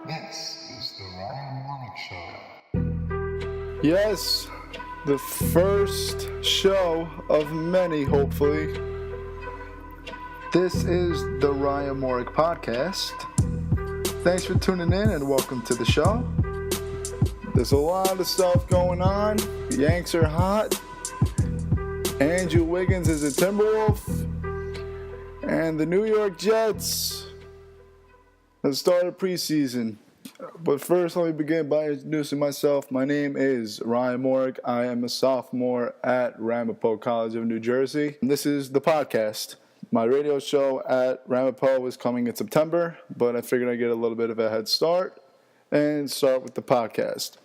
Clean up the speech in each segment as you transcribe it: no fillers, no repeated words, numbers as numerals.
This is the Ryan Morik Show. Yes, the first show of many, hopefully. This is the Ryan Morik Podcast. Thanks for tuning in and welcome to the show. There's a lot of stuff going on. The Yanks are hot. Andrew Wiggins is a Timberwolf. And the New York Jets have started preseason. But first, let me begin by introducing myself. My name is Ryan Morik. I am a sophomore at Ramapo College of New Jersey. And this is the podcast. My radio show at Ramapo is coming in September, but I figured I'd get a little bit of a head start and start with the podcast.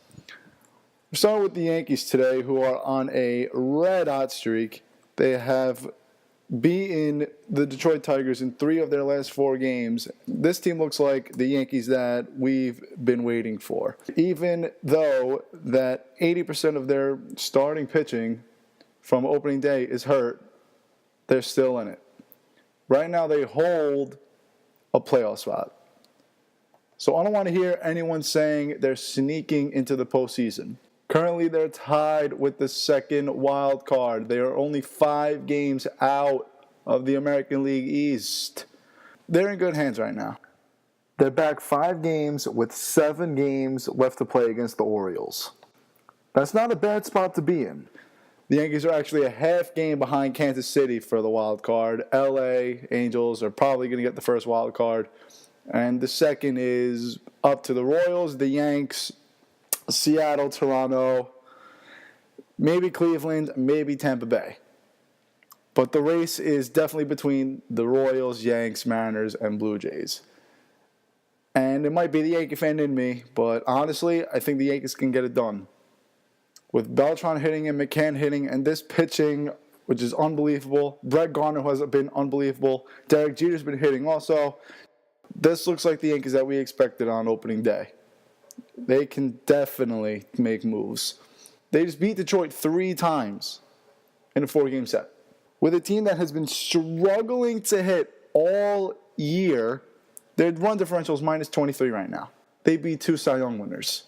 We're starting with the Yankees today, who are on a red-hot streak. They have beaten the Detroit Tigers in 3 of their last 4 games. This team looks like the Yankees that we've been waiting for. Even though that 80% of their starting pitching from opening day is hurt, they're still in it. Right now they hold a playoff spot. So I don't want to hear anyone saying they're sneaking into the postseason. Currently, they're tied with the second wild card. They are only 5 games out of the American League East. They're in good hands right now. They're back 5 games with 7 games left to play against the Orioles. That's not a bad spot to be in. The Yankees are actually a half game behind Kansas City for the wild card. LA Angels are probably going to get the first wild card. And the second is up to the Royals, the Yanks, Seattle, Toronto, maybe Cleveland, maybe Tampa Bay. But the race is definitely between the Royals, Yanks, Mariners, and Blue Jays. And it might be the Yankee fan in me, but honestly, I think the Yankees can get it done. With Beltran hitting and McCann hitting, and this pitching, which is unbelievable. Brett Gardner has been unbelievable. Derek Jeter's been hitting also. This looks like the Yankees that we expected on opening day. They can definitely make moves. They just beat Detroit 3 times in a 4-game set. With a team that has been struggling to hit all year, their run differential is minus 23 right now. They beat 2 Cy Young winners.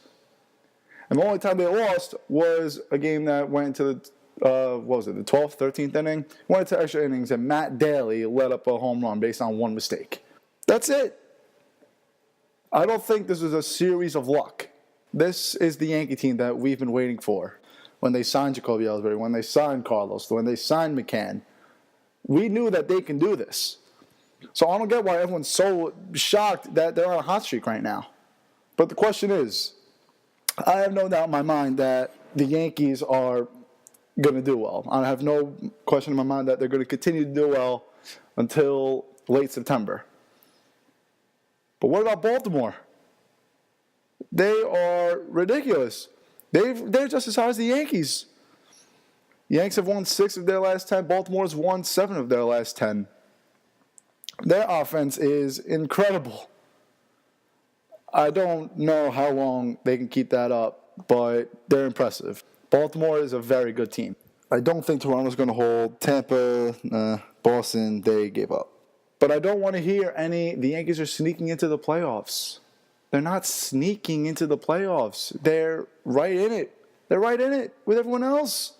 And the only time they lost was a game that went to the 12th, 13th inning? Went to extra innings, and Matt Daly let up a home run based on 1 mistake. That's it. I don't think this is a series of luck. This is the Yankee team that we've been waiting for. When they signed Jacoby Ellsbury, when they signed Carlos, when they signed McCann, we knew that they can do this. So I don't get why everyone's so shocked that they're on a hot streak right now. But the question is, I have no doubt in my mind that the Yankees are going to do well. I have no question in my mind that they're going to continue to do well until late September. But what about Baltimore? They are ridiculous. They're just as high as the Yankees. The Yanks have won 6 of their last 10. Baltimore's won 7 of their last 10. Their offense is incredible. I don't know how long they can keep that up, but they're impressive. Baltimore is a very good team. I don't think Toronto's going to hold. Tampa, Boston, they gave up. But I don't want to hear the Yankees are sneaking into the playoffs. They're not sneaking into the playoffs. They're right in it. They're right in it with everyone else.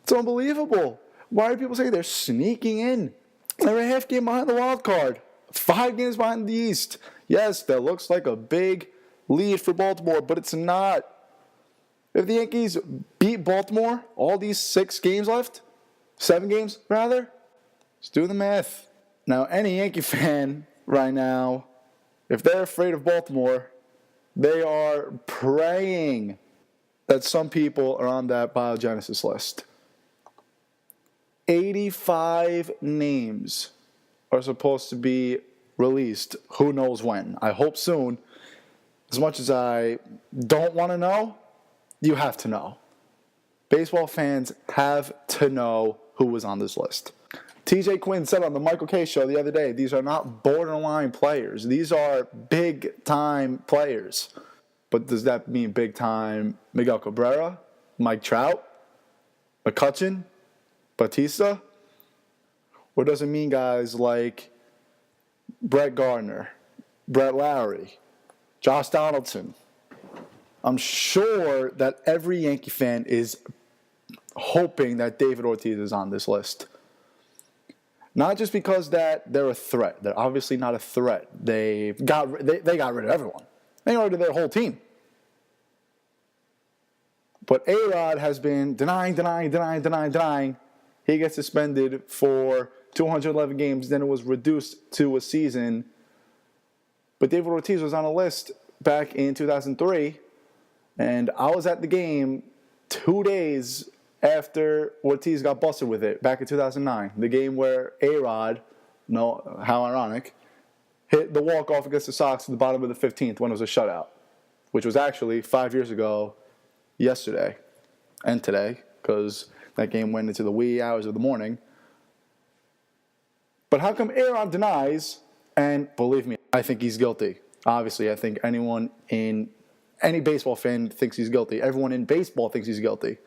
It's unbelievable. Why are people saying they're sneaking in? They're a half game behind the wild card. 5 games behind the East. Yes, that looks like a big lead for Baltimore, but it's not. If the Yankees beat Baltimore, all these 6 games left, 7 games rather, let's do the math. Now, any Yankee fan right now, if they're afraid of Baltimore, they are praying that some people are on that Biogenesis list. 85 names are supposed to be released. Who knows when? I hope soon. As much as I don't want to know, you have to know. Baseball fans have to know who was on this list. TJ Quinn said on the Michael Kay show the other day, these are not borderline players. These are big-time players. But does that mean big-time Miguel Cabrera, Mike Trout, McCutchen, Batista? Or does it mean guys like Brett Gardner, Brett Lowry, Josh Donaldson. I'm sure that every Yankee fan is hoping that David Ortiz is on this list. Not just because that they're a threat. They're obviously not a threat. They got rid of everyone. They got rid of their whole team. But A-Rod has been denying. He gets suspended for 211 games. Then it was reduced to a season. But David Ortiz was on a list back in 2003. And I was at the game 2 days after Ortiz got busted with it back in 2009. The game where A-Rod, no, how ironic, hit the walk-off against the Sox at the bottom of the 15th when it was a shutout, which was actually 5 years ago yesterday and today, because that game went into the wee hours of the morning. But how come A-Rod denies? And believe me, I think he's guilty. Obviously, I think any baseball fan thinks he's guilty. Everyone in baseball thinks he's guilty.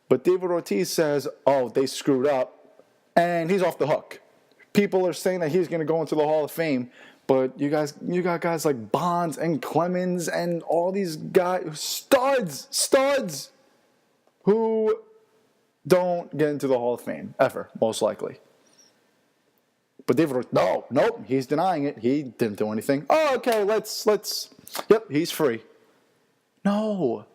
But David Ortiz says, oh, they screwed up, and he's off the hook. People are saying that he's going to go into the Hall of Fame, but you got guys like Bonds and Clemens and all these guys, studs, who don't get into the Hall of Fame ever, most likely. But David Ortiz, nope, he's denying it. He didn't do anything. Oh, okay, yep, he's free. No,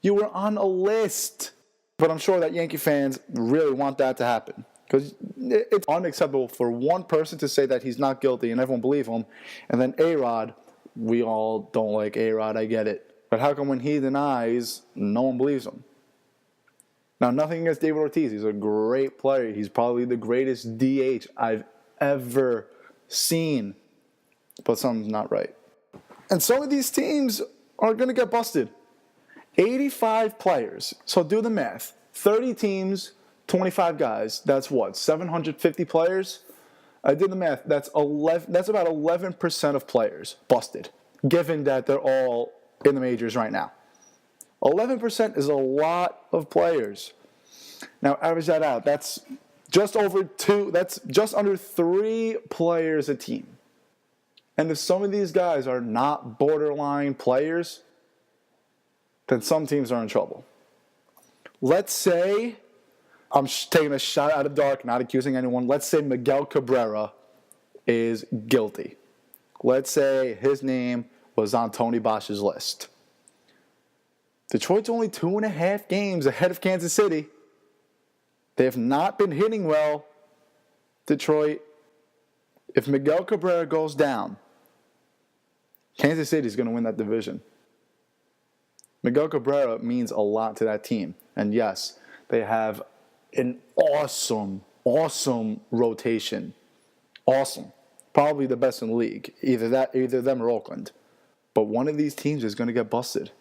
you were on a list. But I'm sure that Yankee fans really want that to happen. Because it's unacceptable for one person to say that he's not guilty and everyone believe him. And then A-Rod, we all don't like A-Rod, I get it. But how come when he denies, no one believes him? Now, nothing against David Ortiz. He's a great player. He's probably the greatest DH I've ever seen. But something's not right. And some of these teams are going to get busted. 85 players. So do the math. 30 teams, 25 guys. That's what? 750 players? I did the math. That's about 11% of players busted, given that they're all in the majors right now. 11% is a lot of players. Now, average that out. That's just under 3 players a team. And if some of these guys are not borderline players, then some teams are in trouble. Let's say, I'm taking a shot out of the dark, not accusing anyone. Let's say Miguel Cabrera is guilty. Let's say his name was on Tony Bosch's list. Detroit's only 2.5 games ahead of Kansas City. They have not been hitting well. Detroit, if Miguel Cabrera goes down, Kansas City is going to win that division. Miguel Cabrera means a lot to that team. And yes, they have an awesome rotation. Awesome. Probably the best in the league. Either them or Oakland. But one of these teams is going to get busted.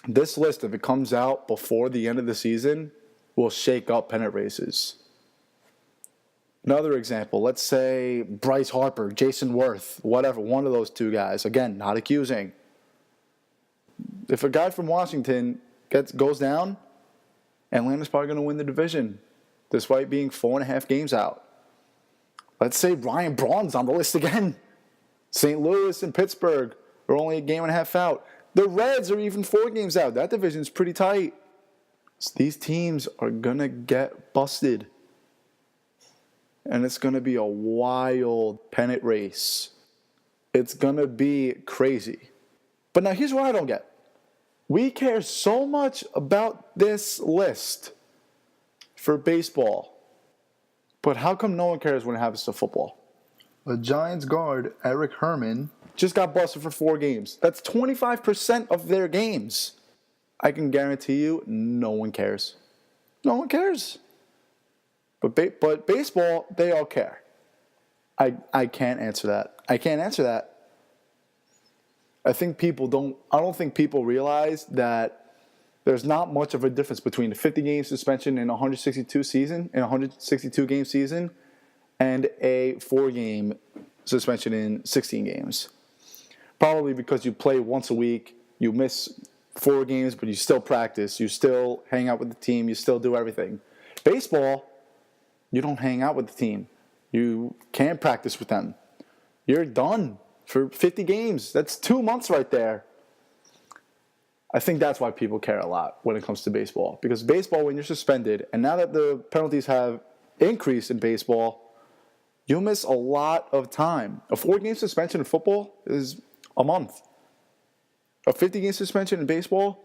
This list, if it comes out before the end of the season, will shake up pennant races. Another example, let's say Bryce Harper, Jason Worth, whatever, one of those two guys. Again, not accusing. If a guy from Washington goes down, Atlanta's probably going to win the division, despite being 4.5 games out. Let's say Ryan Braun's on the list again. St. Louis and Pittsburgh are only 1.5 games out. The Reds are even 4 games out. That division's pretty tight. So these teams are going to get busted. And it's going to be a wild pennant race. It's going to be crazy. But now here's what I don't get. We care so much about this list for baseball. But how come no one cares when it happens to football? A Giants guard, Eric Herman, just got busted for 4 games. That's 25% of their games. I can guarantee you no one cares. No one cares. But baseball, they all care. I can't answer that. I can't answer that. I don't think people realize that there's not much of a difference between a 50-game suspension in a 162-game season, and a 4-game suspension in 16 games. Probably because you play once a week, you miss 4 games, but you still practice, you still hang out with the team, you still do everything. Baseball, you don't hang out with the team. You can't practice with them. You're done. for 50 games. That's 2 months right there. I think that's why people care a lot when it comes to baseball. Because baseball, when you're suspended, and now that the penalties have increased in baseball, you'll miss a lot of time. A 4-game suspension in football is a month. A 50-game suspension in baseball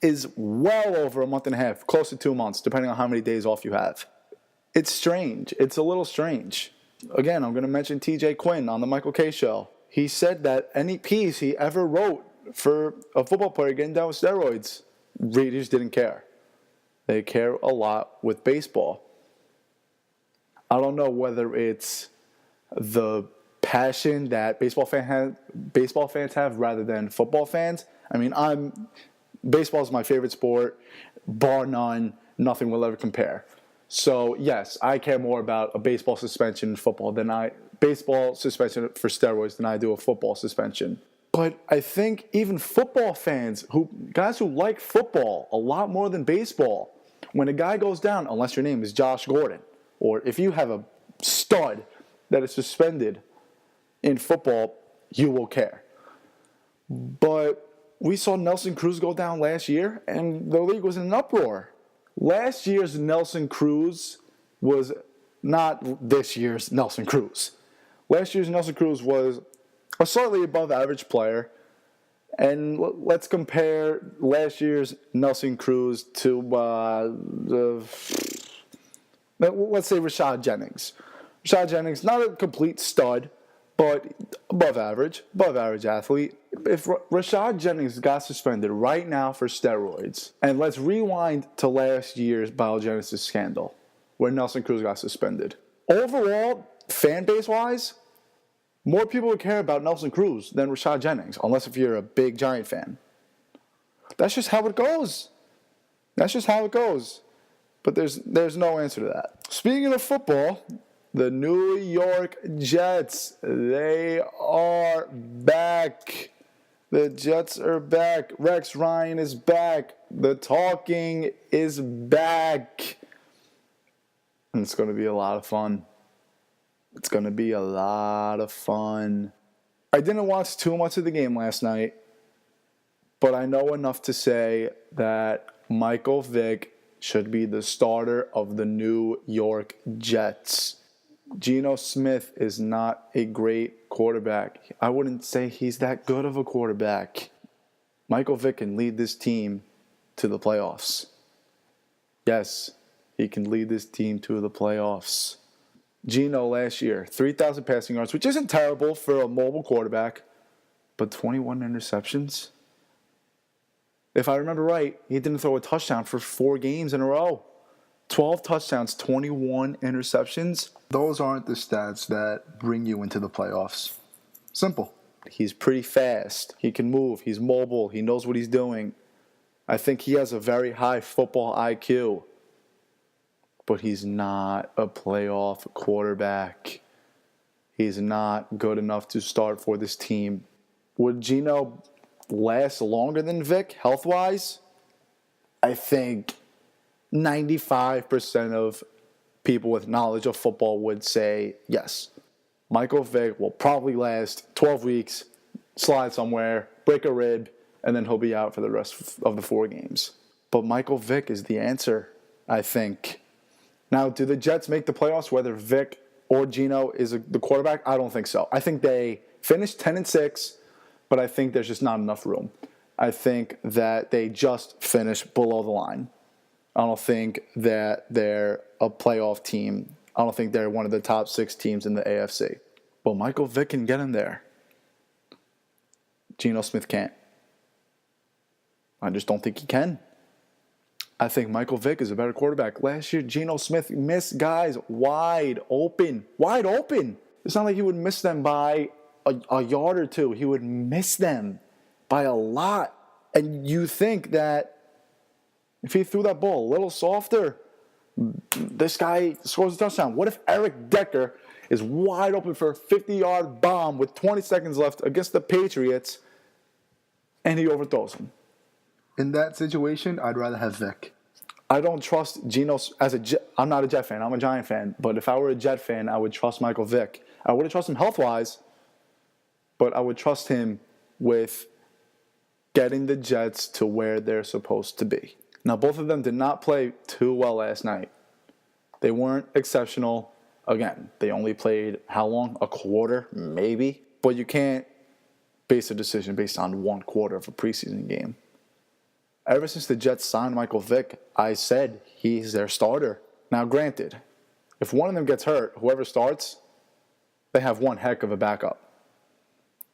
is well over a month and a half, close to 2 months, depending on how many days off you have. It's strange. It's a little strange. Again, I'm going to mention TJ Quinn on the Michael K. Show. He said that any piece he ever wrote for a football player getting down with steroids, readers didn't care. They care a lot with baseball. I don't know whether it's the passion that baseball fans have rather than football fans. I mean, baseball is my favorite sport, bar none. Nothing will ever compare. So yes, I care more about a baseball suspension for steroids than I do a football suspension. But I think even football fans, guys who like football a lot more than baseball, when a guy goes down, unless your name is Josh Gordon, or if you have a stud that is suspended in football, you will care. But we saw Nelson Cruz go down last year, and the league was in an uproar. Last year's Nelson Cruz was not this year's Nelson Cruz. Last year's Nelson Cruz was a slightly above average player. And let's compare last year's Nelson Cruz to, let's say Rashad Jennings. Rashad Jennings, not a complete stud, but above average athlete. If Rashad Jennings got suspended right now for steroids, and let's rewind to last year's Biogenesis scandal, where Nelson Cruz got suspended. Overall, fan base-wise, more people would care about Nelson Cruz than Rashad Jennings, unless if you're a big Giant fan. That's just how it goes. But there's no answer to that. Speaking of football, the New York Jets, they are back. The Jets are back. Rex Ryan is back. The talking is back. And it's going to be a lot of fun. I didn't watch too much of the game last night, but I know enough to say that Michael Vick should be the starter of the New York Jets. Geno Smith is not a great quarterback. I wouldn't say he's that good of a quarterback. Michael Vick can lead this team to the playoffs. Yes, he can lead this team to the playoffs. Geno last year, 3,000 passing yards, which isn't terrible for a mobile quarterback, but 21 interceptions. If I remember right, he didn't throw a touchdown for 4 games in a row. 12 touchdowns, 21 interceptions. Those aren't the stats that bring you into the playoffs. Simple. He's pretty fast. He can move. He's mobile. He knows what he's doing. I think he has a very high football IQ. But he's not a playoff quarterback. He's not good enough to start for this team. Would Geno last longer than Vic health-wise? I think 95% of people with knowledge of football would say yes. Michael Vick will probably last 12 weeks, slide somewhere, break a rib, and then he'll be out for the rest of the 4 games. But Michael Vick is the answer, I think. Now, do the Jets make the playoffs whether Vic or Geno is the quarterback? I don't think so. I think they finished 10-6, but I think there's just not enough room. I think that they just finish below the line. I don't think that they're a playoff team. I don't think they're one of the top 6 teams in the AFC. But Michael Vick can get in there. Geno Smith can't. I just don't think he can. I think Michael Vick is a better quarterback. Last year, Geno Smith missed guys wide open. Wide open. It's not like he would miss them by a yard or 2. He would miss them by a lot. And you think that if he threw that ball a little softer, this guy scores a touchdown. What if Eric Decker is wide open for a 50-yard bomb with 20 seconds left against the Patriots, and he overthrows him? In that situation, I'd rather have Vic. I don't trust Geno I'm not a Jet fan. I'm a Giant fan. But if I were a Jet fan, I would trust Michael Vick. I wouldn't trust him health-wise, but I would trust him with getting the Jets to where they're supposed to be. Now, both of them did not play too well last night. They weren't exceptional. Again, they only played how long? A quarter, maybe. But you can't base a decision based on 1 quarter of a preseason game. Ever since the Jets signed Michael Vick, I said he's their starter. Now, granted, if one of them gets hurt, whoever starts, they have one heck of a backup.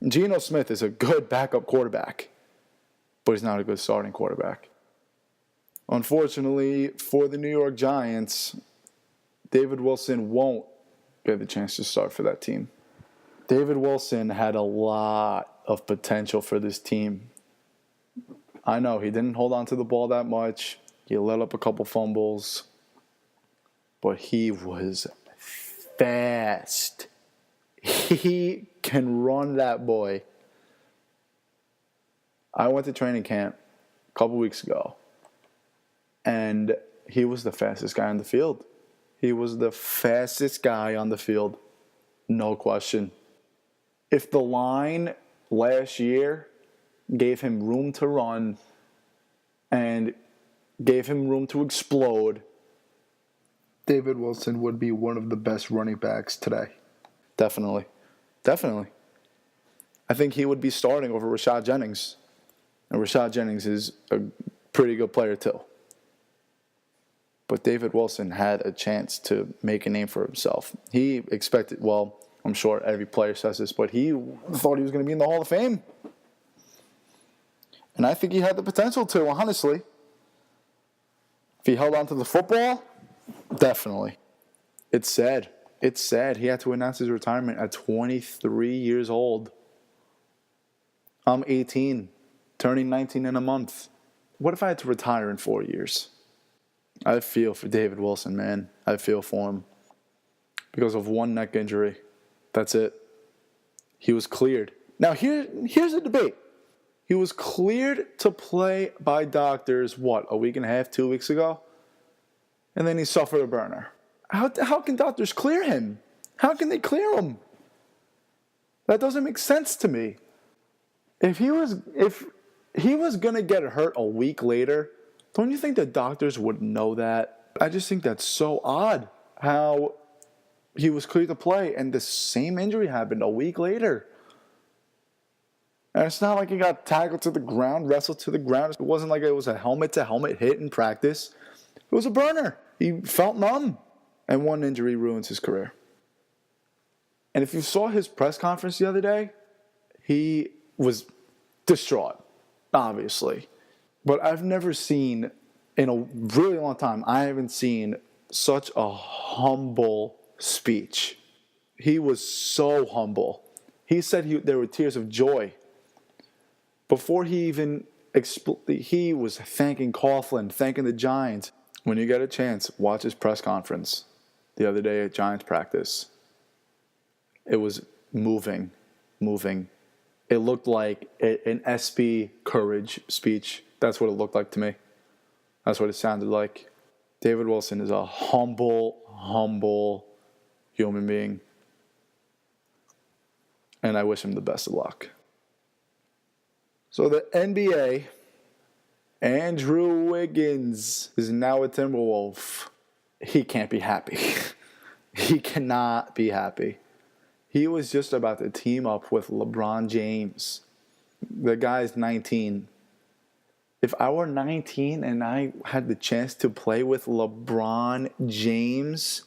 Geno Smith is a good backup quarterback, but he's not a good starting quarterback. Unfortunately, for the New York Giants, David Wilson won't get the chance to start for that team. David Wilson had a lot of potential for this team. I know he didn't hold on to the ball that much. He let up a couple fumbles. But he was fast. He can run, that boy. I went to training camp a couple weeks ago, and he was the fastest guy on the field. He was the fastest guy on the field, no question. If the line last year gave him room to run and gave him room to explode, David Wilson would be one of the best running backs today. Definitely. I think he would be starting over Rashad Jennings. And Rashad Jennings is a pretty good player too. But David Wilson had a chance to make a name for himself. He expected, well, I'm sure every player says this, but he thought he was going to be in the Hall of Fame. And I think he had the potential to, honestly. If he held on to the football, definitely. It's sad. He had to announce his retirement at 23 years old. I'm 18, turning 19 in a month. What if I had to retire in 4 years? I feel for David Wilson, man. I feel for him. Because of one neck injury. That's it. He was cleared. Now, here's the debate. He was cleared to play by doctors, a week and a half, 2 weeks ago? And then he suffered a burner. How can doctors clear him? How can they clear him? That doesn't make sense to me. If he was going to get hurt a week later, don't you think the doctors would know that? I just think that's so odd how he was cleared to play and the same injury happened a week later. And it's not like he got tackled to the ground, wrestled to the ground. It wasn't like it was a helmet-to-helmet hit in practice. It was a burner. He felt numb. And one injury ruins his career. And if you saw his press conference the other day, he was distraught, obviously. But I've never seen, in a really long time, I haven't seen such a humble speech. He was so humble. He said there were tears of joy. Before he even he was thanking Coughlin, thanking the Giants. When you get a chance, watch his press conference the other day at Giants practice. It was moving. It looked like an SB Courage speech. That's what it looked like to me. That's what it sounded like. David Wilson is a humble human being. And I wish him the best of luck. So the NBA, Andrew Wiggins is now a Timberwolf. He can't be happy. He cannot be happy. He was just about to team up with LeBron James. The guy's 19. If I were 19 and I had the chance to play with LeBron James,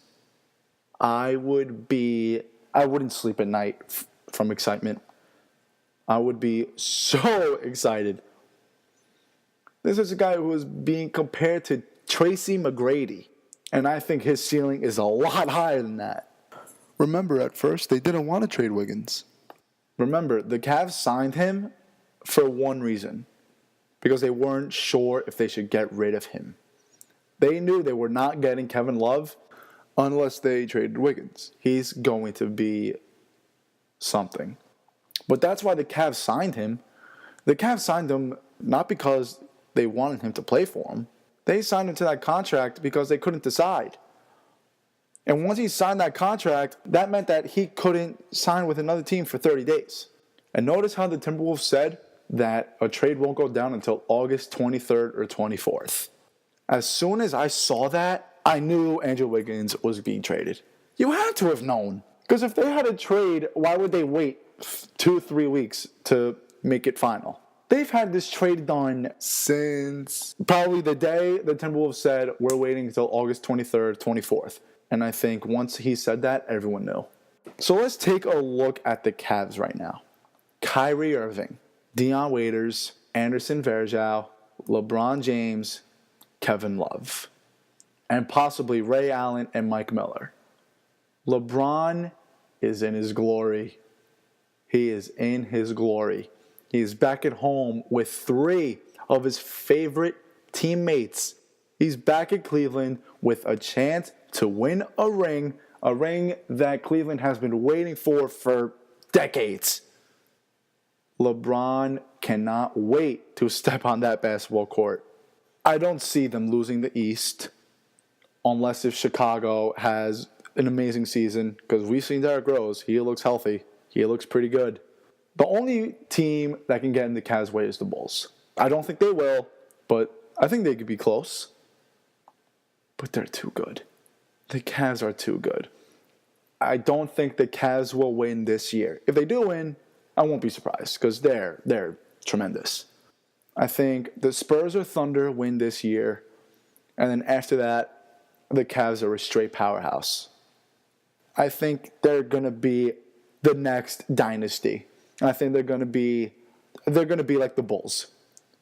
I wouldn't sleep at night from excitement. I would be so excited. This is a guy who is being compared to Tracy McGrady. And I think his ceiling is a lot higher than that. Remember, at first, they didn't want to trade Wiggins. Remember, the Cavs signed him for one reason. Because they weren't sure if they should get rid of him. They knew they were not getting Kevin Love unless they traded Wiggins. He's going to be something. But that's why the Cavs signed him. The Cavs signed him not because they wanted him to play for them. They signed him to that contract because they couldn't decide. And once he signed that contract, that meant that he couldn't sign with another team for 30 days. And notice how the Timberwolves said that a trade won't go down until August 23rd or 24th. As soon as I saw that, I knew Andrew Wiggins was being traded. You had to have known. Because if they had a trade, why would they wait 2-3 weeks to make it final? They've had this trade done since probably the day the Timberwolves said, we're waiting until August 23rd, 24th. And I think once he said that, everyone knew. So let's take a look at the Cavs right now. Kyrie Irving, Dion Waiters, Anderson Varejao, LeBron James, Kevin Love, and possibly Ray Allen and Mike Miller. LeBron is in his glory. He is in his glory. He's back at home with 3 of his favorite teammates. He's back at Cleveland with a chance to win a ring that Cleveland has been waiting for decades. LeBron cannot wait to step on that basketball court. I don't see them losing the East unless if Chicago has an amazing season, because we've seen Derrick Rose. He looks healthy. He looks pretty good. The only team that can get in the Cavs' way is the Bulls. I don't think they will, but I think they could be close. But they're too good. The Cavs are too good. I don't think the Cavs will win this year. If they do win, I won't be surprised because they're tremendous. I think the Spurs or Thunder win this year, and then after that, the Cavs are a straight powerhouse. I think they're going to be the next dynasty. I think they're going to be like the Bulls.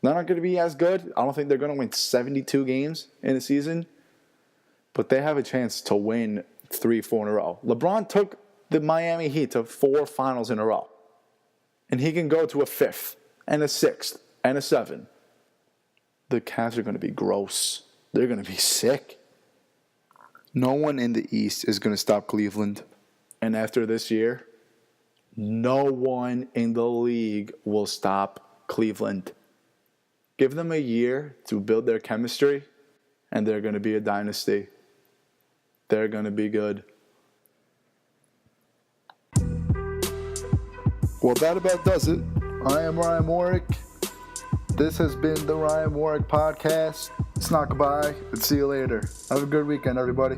They're not going to be as good. I don't think they're going to win 72 games in a season, but they have a chance to win 3-4 in a row. LeBron took the Miami Heat to 4 finals in a row, and he can go to a 5th and a 6th and a 7. The Cavs are going to be gross. They're going to be sick. No one in the East is going to stop Cleveland. And after this year, no one in the league will stop Cleveland. Give them a year to build their chemistry, and they're going to be a dynasty. They're going to be good. Well, that about does it. I am Ryan Morik. This has been the Ryan Morik Podcast. It's not goodbye. But see you later. Have a good weekend, everybody.